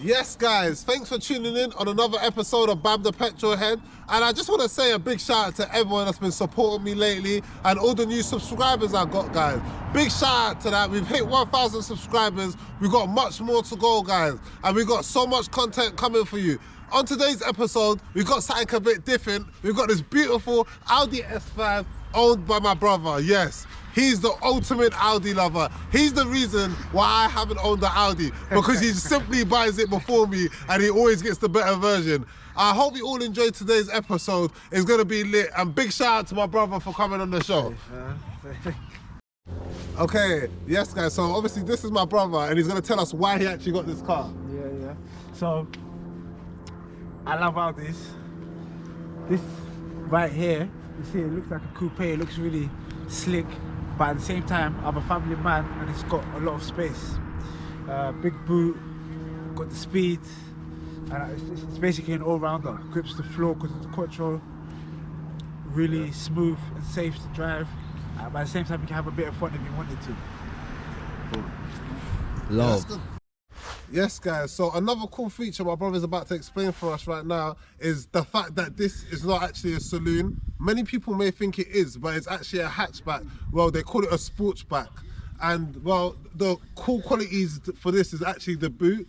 Yes guys, thanks for tuning in on another episode of Bam the Petrol Head, and I just want to say a big shout out to everyone that's been supporting me lately and all the new subscribers I got, guys. Big shout out to that. We've hit 1,000 subscribers. We've got much more to go, guys, and we've got so much content coming for you. On today's episode, we've got something a bit different. We've got this beautiful Audi S5 owned by my brother. Yes, he's the ultimate Audi lover. He's the reason why I haven't owned the Audi, because he simply buys it before me and he always gets the better version. I hope you all enjoyed today's episode. It's going to be lit, and big shout out to my brother for coming on the show. Okay, yes guys, so obviously this is my brother and he's going to tell us why he actually got this car. Yeah. So, I love Audis. This right here, you see it looks like a coupe, it looks really slick, but at the same time I'm a family man and it's got a lot of space. Big boot, got the speed, and it's basically an all-rounder. Grips the floor because it's a Quattro, really smooth and safe to drive, but at the same time you can have a bit of fun if you wanted to. Love. Yes guys, so another cool feature my brother's about to explain for us right now is the fact that this is not actually a saloon. Many people may think it is, but it's actually a hatchback. Well, they call it a sportsback. And well, the cool qualities for this is actually the boot,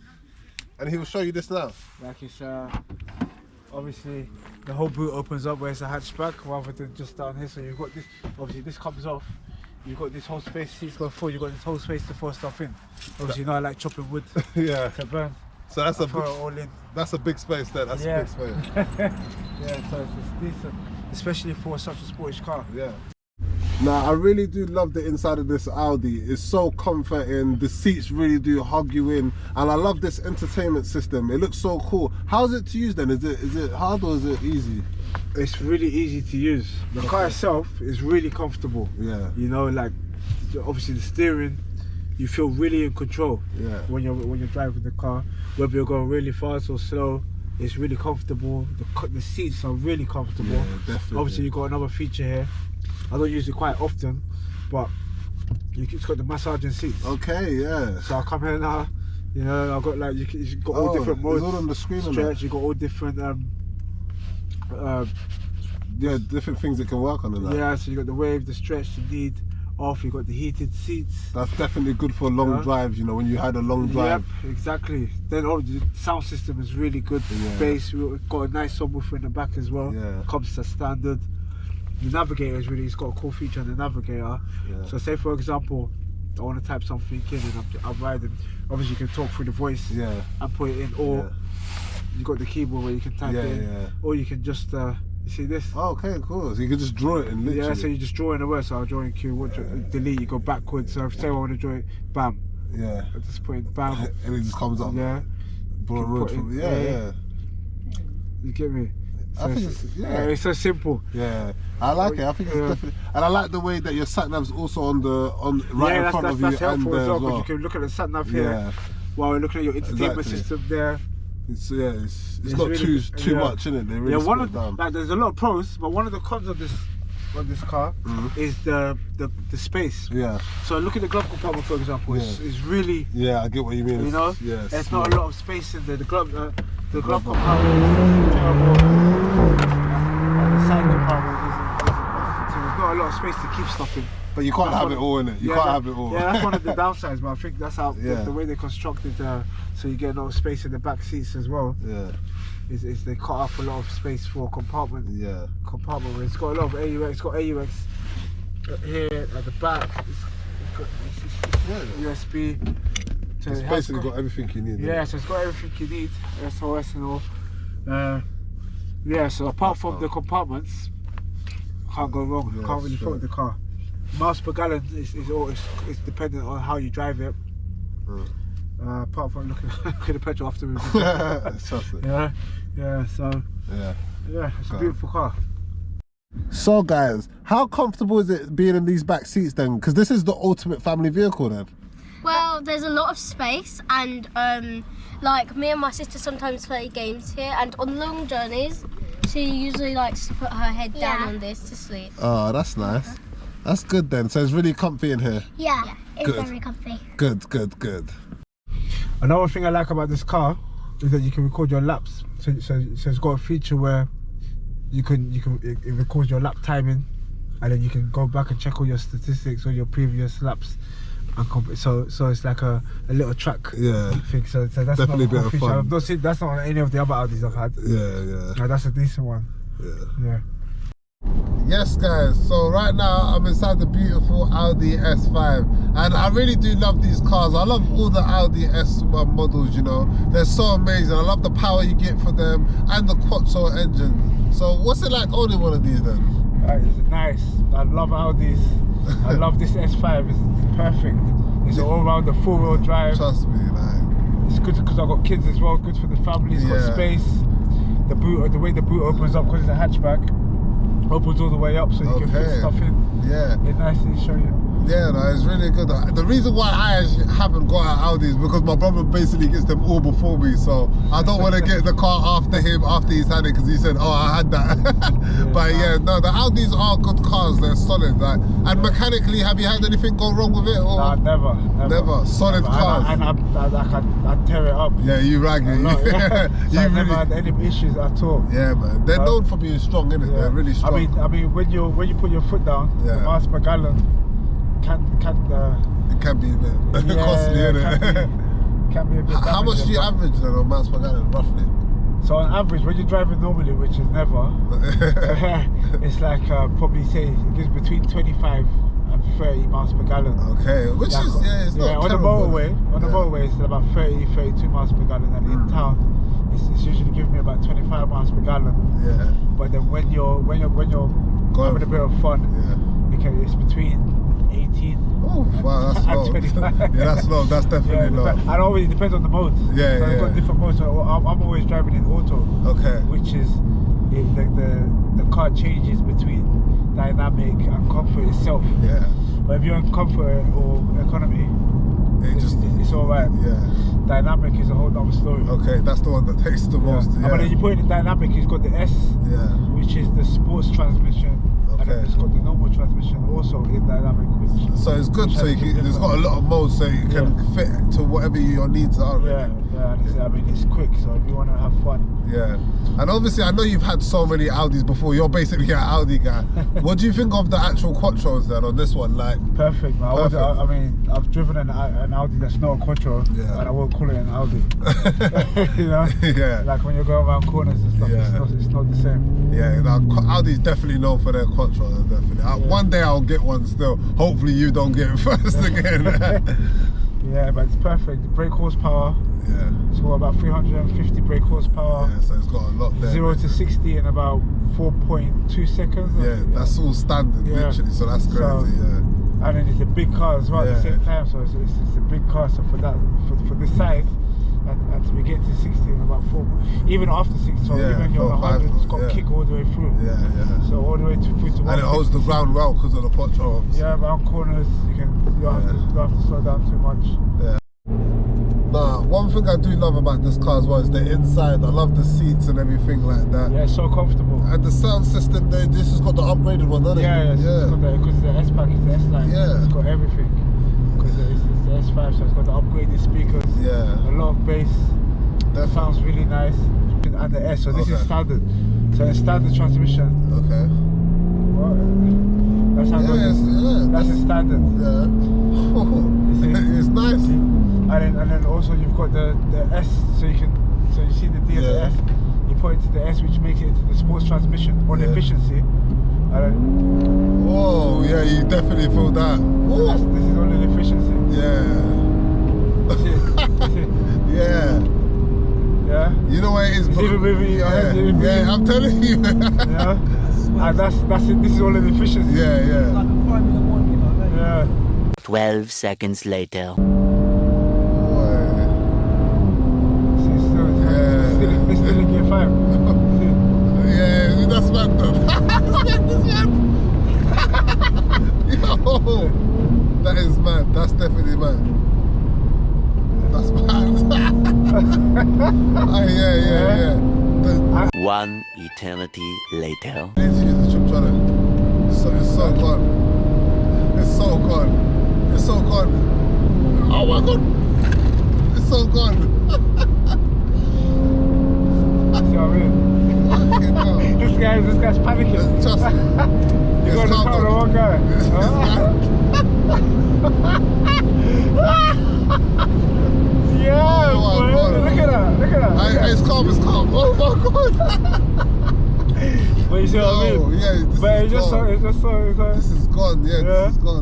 and he'll show you this now. Like it's obviously the whole boot opens up where it's a hatchback rather than just down here. So you've got this, obviously this comes off. You've got this whole space, seats go full, you've got this whole space to throw stuff in. Obviously, you know I like chopping wood. Yeah. To burn. So that's throw it all in. That's a big space there, that's a big space. Yeah, so it's decent, especially for such a sportish car. Yeah. Now, I really do love the inside of this Audi. It's so comforting, the seats really do hug you in, and I love this entertainment system. It looks so cool. How is it to use then? Is it hard or is it easy? It's really easy to use. The car itself is really comfortable. Yeah. You know, like obviously the steering, you feel really in control. Yeah. When you're driving the car, whether you're going really fast or slow, it's really comfortable. The seats are really comfortable. Yeah, definitely. Obviously, you've got another feature here. I don't use it quite often, but it's got the massaging seats. Okay, yeah. So I come here now, you know, I've got like you've got all different modes. It's all on the screen. Stretch, you've got all different yeah, different things that can work on it. Yeah, so you got the wave, the stretch, the lead, off. You got the heated seats. That's definitely good for long drives. You know, when you had a long drive. Yep, exactly. Then the sound system is really good. Yeah. Bass, we've got a nice subwoofer in the back as well. Yeah. Comes as standard. The navigator is really, it's got a cool feature on the navigator. Yeah. So say for example, I want to type something in and I'm riding. Obviously you can talk through the voice. Yeah. And put it in, or you got the keyboard where you can type it in, or you can just you see this? Oh, okay, cool. So you can just draw it in literally. Yeah, so you just draw in a word. So I'll draw in Q, delete, you go backwards. So if say I want to draw it, bam. Yeah. I just put in bam. And it just comes up. Yeah. Yeah. You get me? So I think it's so simple. Yeah, I like it. I think it's definitely, and I like the way that your sat nav's also on right in front of you, that's helpful and as well, as well. because you can look at the sat nav here while we're looking at your entertainment system there. It's not really, too much in it. They really one of like there's a lot of pros, but one of the cons of this car is the space. Yeah. So look at the glove compartment, for example. It's really. Yeah, I get what you mean. You know, there's not a lot of space in there. The glove compartment is terrible. The side compartment isn't. So there's not a lot of space to keep stuff in. But you can't have it all in it. You can't have it all. Yeah, that's one of the downsides. But I think that's how the way they constructed. So you get a lot of space in the back seats as well. Yeah. Is they cut off a lot of space for compartment. Yeah. Compartment where it's got a lot of AUX. It's got AUX here at the back. It's USB. So it's basically got everything you need. Yeah, so it's got everything you need. SOS and all. Yeah, so apart from the compartments, can't go wrong. Can't really fault the car. Miles per gallon is dependent on how you drive it. Apart from looking at the petrol afterwards. Yeah, it's a beautiful car. So guys, how comfortable is it being in these back seats then? Because this is the ultimate family vehicle then. Well, there's a lot of space, and like me and my sister sometimes play games here, and on long journeys she usually likes to put her head down on this to sleep. Oh, that's nice. That's good then. So it's really comfy in here. Yeah, it's very comfy. Good. Another thing I like about this car is that you can record your laps. So it's got a feature where it records your lap timing, and then you can go back and check all your statistics on your previous laps. So it's like a little track thing. So that's definitely not a bit of fun. I've not seen, that's not on any of the other Audis I've had. Yeah. No, that's a decent one. Yeah. Yes, guys, so right now I'm inside the beautiful Audi S5, and I really do love these cars. I love all the Audi S models, you know. They're so amazing. I love the power you get for them and the Quattro engine. So what's it like owning one of these then? It's nice. I love Audis. I love this S5. It's perfect. It's all around the four-wheel drive. Trust me, like. It's good because I've got kids as well. Good for the family. It's got space. The way the boot opens up because it's a hatchback. Opens all the way up so you can fit stuff in. Yeah. It's nice to show you. Yeah, no, it's really good. The reason why I actually haven't got an Audi is because my brother basically gets them all before me, so I don't want to get the car after him after he's had it, because he said, oh, I had that. But no, the Audis are good cars. They're solid. Like, and mechanically, have you had anything go wrong with it? Or? Nah, never. Solid cars. And I tear it up. Yeah, you rag it. So I've never had any issues at all. Yeah, man. They're known for being strong, innit? They're really strong. I mean, when you put your foot down, the miles per gallon it can be a bit costly, innit? Can be a bit. How much do you average then on miles per gallon, roughly? So on average, when you're driving normally, which is never, it's like probably say it gives between 25 and 30 miles per gallon. Okay, which is it's not on terrible. On the motorway, it's about 32 miles per gallon, and in town, it's usually giving me about 25 miles per gallon. Yeah. But then when you're having a bit of fun, it's between 18. Oh wow, that's low. 25. Yeah, that's low. That's definitely low. And always it depends on the mode. Yeah, so I've got different modes. So I'm always driving in auto. Okay. Which is the car changes between dynamic and comfort itself. Yeah. But if you're in comfort or economy, it's all right. Yeah. Dynamic is a whole other story. Okay, that's the one that takes the most. Yeah. But then you put it in dynamic, it's got the S, which is the sports transmission. And then it's got the normal transmission also in dynamic, so it's good. So it's got a lot of modes, so you can fit to whatever your needs are. Really. I mean it's quick, so if you want to have fun. Yeah. And obviously, I know you've had so many Audis before. You're basically an Audi guy. What do you think of the actual Quattros then on this one? Like perfect, man. I mean, I've driven an Audi that's not a Quattro, and I won't call it an Audi. You know? Yeah. Like when you're going around corners and stuff, it's not the same. Yeah. Audi's definitely known for their Quattro. Definitely. One day I'll get one still. Hopefully you don't get it first again. Yeah, but it's perfect. The brake horsepower. Yeah. It's got about 350 brake horsepower. Yeah, so it's got a lot there. 0 to 60 in about 4.2 seconds. Yeah, that's all standard, literally. So that's crazy. And then it's a big car as well at the same time. So it's a big car. So for this size, and to be getting to 60 in about 4, even after 60, so even you're on 100, it's got kick all the way through. So all the way through to 160. And it holds the ground well because of the Quattro. Yeah, around corners, you don't have to slow down too much. Yeah. Nah, one thing I do love about this car as well is the inside. I love the seats and everything like that. Yeah, it's so comfortable. And the sound system, this has got the upgraded one, doesn't it? Yeah, it's got because it's the S-Pack, it's the S-Line. Yeah. It's got everything. Because it's the S5, so it's got the upgraded speakers. Yeah. A lot of bass. That sounds really nice. And the S, so this is standard. So it's standard transmission. Okay. That's how that's a standard. Yeah. It's nice. And then also you've got the S, so you see the D and the S. You put it to the S, which makes it into the sports transmission on efficiency. Whoa, yeah, you definitely feel that. So this is only efficiency. Yeah. Yeah. You know what it is, bro? Yeah, I'm telling you. Yeah. And that's it. This is all in efficiency. Yeah. Like a 5-minute you know. Yeah. 12 seconds later. It's still in gear 5. Yeah, that's mad though. That's mad. Yo, that is mad. That's definitely mad. That's mad. Yeah. One eternity later. I need to use the trip trying so it's so gone. It's so gone. It's so gone. Oh my god. It's so gone. know what I mean? Fucking hell. This guy's panicking. Trust me. You got to calm tell the down. one guy. Yeah, Oh my boy. God. Look at that. It's calm. Oh my God. But you see what I mean? Yeah, But it's just so. This is gone, yeah.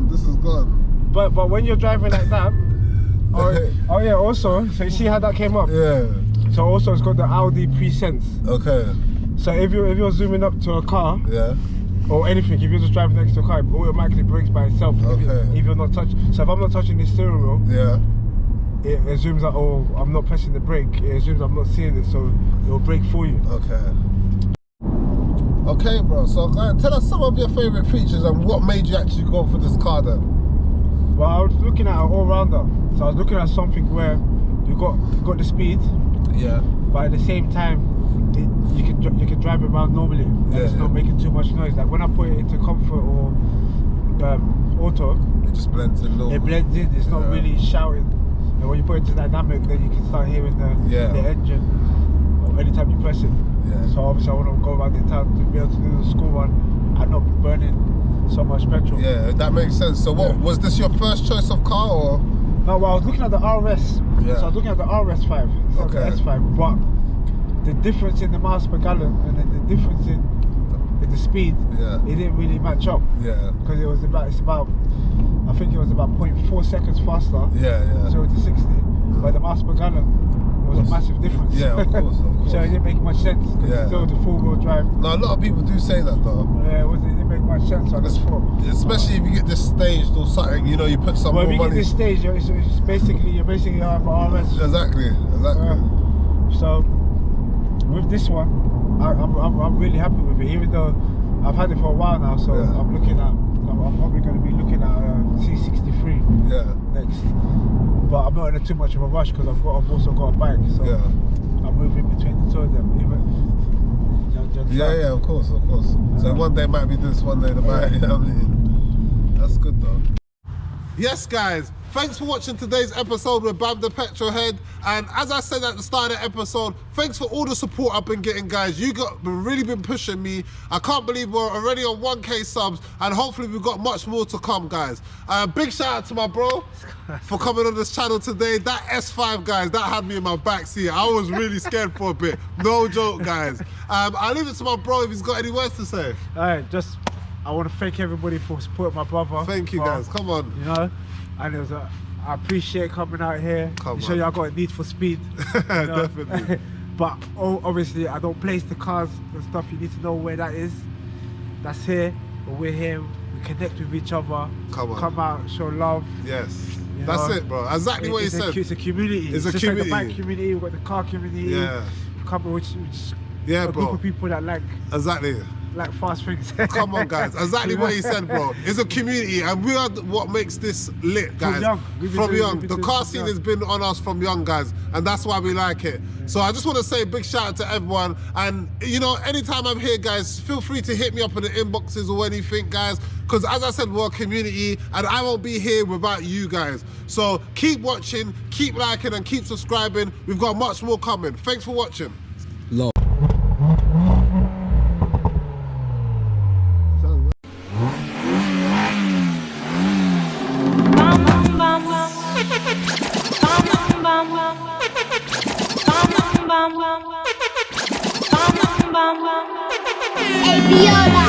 This is gone. But when you're driving like that, oh yeah. Also, so you see how that came up? Yeah. So also it's got the Audi Pre-Sense. Okay. So if you're zooming up to a car, Yeah. or anything, if you're just driving next to a car, it automatically brakes by itself. Okay. If you're not touching. So if I'm not touching the steering wheel, Yeah. it assumes that, oh, I'm not pressing the brake. It assumes I'm not seeing it, so it will brake for you. Okay. Okay, bro. So go ahead, tell us some of your favorite features and what made you actually go for this car then. Well, I was looking at an all-rounder. So I was looking at something where you got the speed, Yeah. but at the same time, you can drive it around normally, and it's not making too much noise. Like when I put it into comfort or auto, It just blends in normal. it blends in. It's not really shouting. And when you put it into dynamic, then you can start hearing the engine anytime you press it. Yeah. So obviously I want to go around the town to be able to do the school run and not burning so much petrol. Yeah, that makes sense. So what was this your first choice of car or? No, well, I was looking at the RS. Yeah. So I was looking at the RS5. It's not the S5, but the difference in the miles per gallon and then the difference in the speed, it didn't really match up. Yeah. Because I think it was about 0.4 seconds faster. 0 to 60. But the miles per gallon, it was a massive difference. Yeah, of course. So it didn't make much sense. Because it's still the four-wheel drive. No, a lot of people do say that though. Yeah, it didn't make much sense. So I just thought. Especially if you get this staged or something, you know, you put some more Well, if you money. get this stage, you're basically have an RS. Exactly. So with this one, I'm really happy with it. Even though I've had it for a while now, so I'm probably going to be looking at a C63 next. But I'm not in too much of a rush because I've also got a bike, so I'm moving between the two of them. Yeah, of course. So one day might be this, one day the might. You know what I mean? That's good though. Yes, guys. Thanks for watching today's episode with Bam the Petrol Head. And as I said at the start of the episode, thanks for all the support I've been getting, guys. You really been pushing me. I can't believe we're already on 1K subs, and hopefully we've got much more to come, guys. Big shout out to my bro for coming on this channel today. That S5, guys, that had me in my backseat. I was really scared for a bit. No joke, guys. I'll leave it to my bro if he's got any words to say. All right, I want to thank everybody for supporting my brother. Thank you, guys. Come on. You know, and I appreciate coming out here. Show you I got a need for speed. Definitely. But obviously, I don't place the cars and stuff. You need to know where that is. That's here. But we're here. We connect with each other. Come out, show love. Yes. That's it, bro. Exactly what you said. It's a community. It's a just community. Like the bike community. We've got the car community. Yeah. A group of people that like fast things. Come on, guys. Exactly what he said, bro. It's a community, and we are what makes this lit, guys. From young. The car scene has been on us from young, guys, and that's why we like it. So I just want to say a big shout out to everyone. And, you know, anytime I'm here, guys, feel free to hit me up in the inboxes or anything, guys, because as I said, we're a community, and I won't be here without you guys. So keep watching, keep liking, and keep subscribing. We've got much more coming. Thanks for watching. Hey, Viola.